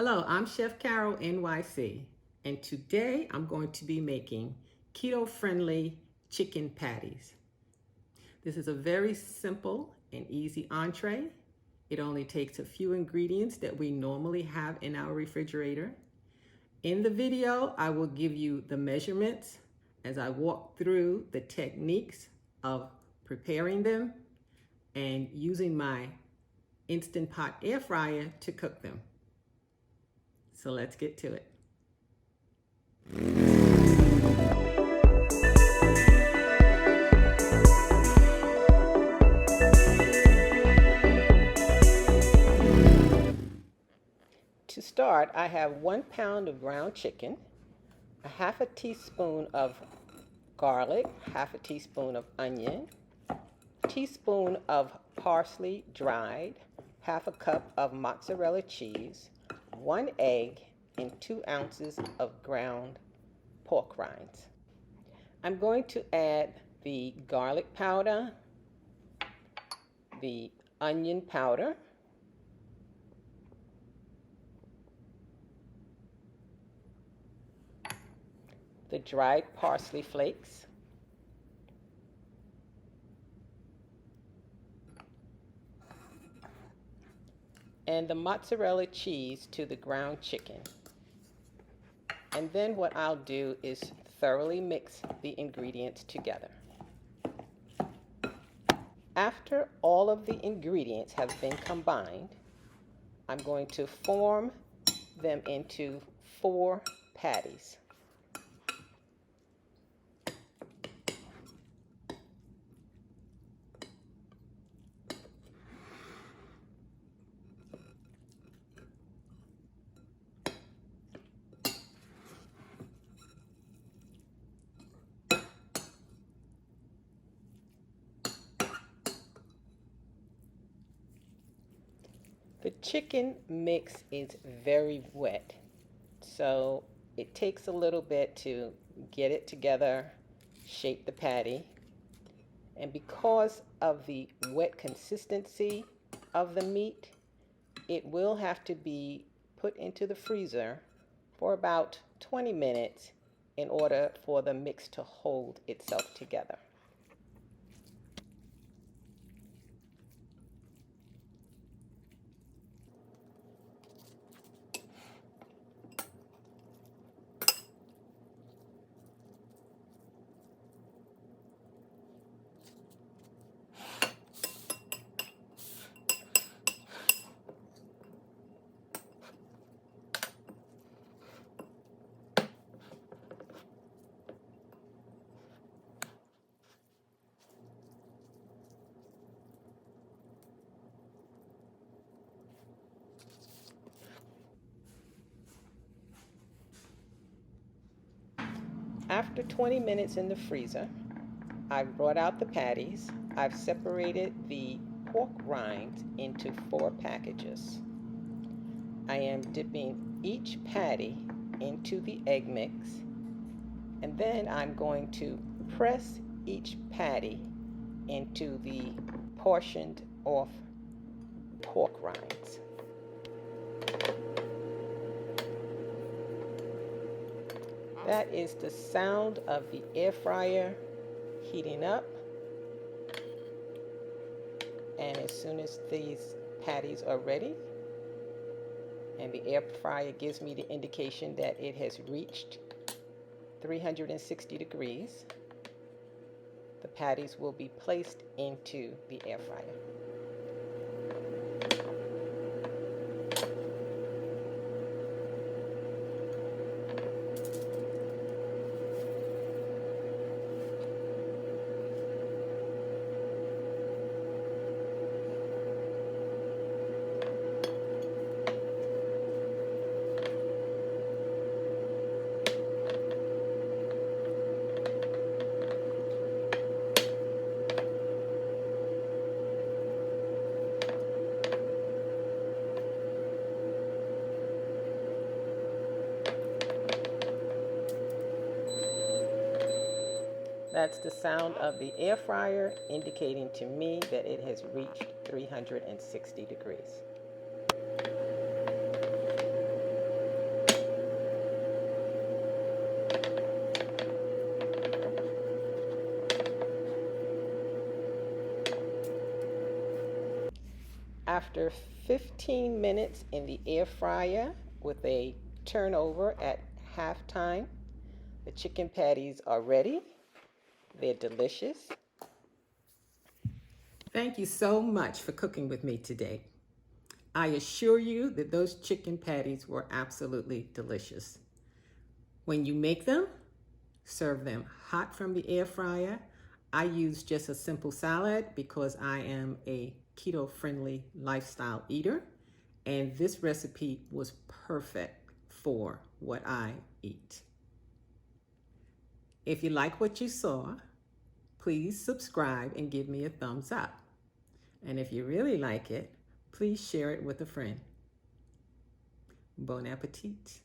Hello, I'm Chef Carol NYC, and today I'm going to be making keto-friendly chicken patties. This is a very simple and easy entree. It only takes a few ingredients that we normally have in our refrigerator. In the video, I will give you the measurements as I walk through the techniques of preparing them and using my Instant Pot air fryer to cook them. So let's get to it. To start, I have 1 pound of ground chicken, a half a teaspoon of garlic, half a teaspoon of onion, a teaspoon of parsley dried, half a cup of mozzarella cheese, 1 egg, and 2 ounces of ground pork rinds. I'm going to add the garlic powder, the onion powder, the dried parsley flakes, and the mozzarella cheese to the ground chicken. And then what I'll do is thoroughly mix the ingredients together. After all of the ingredients have been combined, I'm going to form them into 4 patties. The chicken mix is very wet, so it takes a little bit to get it together, shape the patty, and because of the wet consistency of the meat, it will have to be put into the freezer for about 20 minutes in order for the mix to hold itself together. After 20 minutes in the freezer, I've brought out the patties. I've separated the pork rinds into 4 packages. I am dipping each patty into the egg mix, and then I'm going to press each patty into the portioned off pork rinds. That is the sound of the air fryer heating up. And as soon as these patties are ready, and the air fryer gives me the indication that it has reached 360 degrees, the patties will be placed into the air fryer. That's the sound of the air fryer indicating to me that it has reached 360 degrees. After 15 minutes in the air fryer with a turnover at halftime, the chicken patties are ready. They're delicious. Thank you so much for cooking with me today. I assure you that those chicken patties were absolutely delicious. When you make them, serve them hot from the air fryer. I use just a simple salad because I am a keto-friendly lifestyle eater, and this recipe was perfect for what I eat. If you like what you saw, please subscribe and give me a thumbs up. And if you really like it, please share it with a friend. Bon appetit.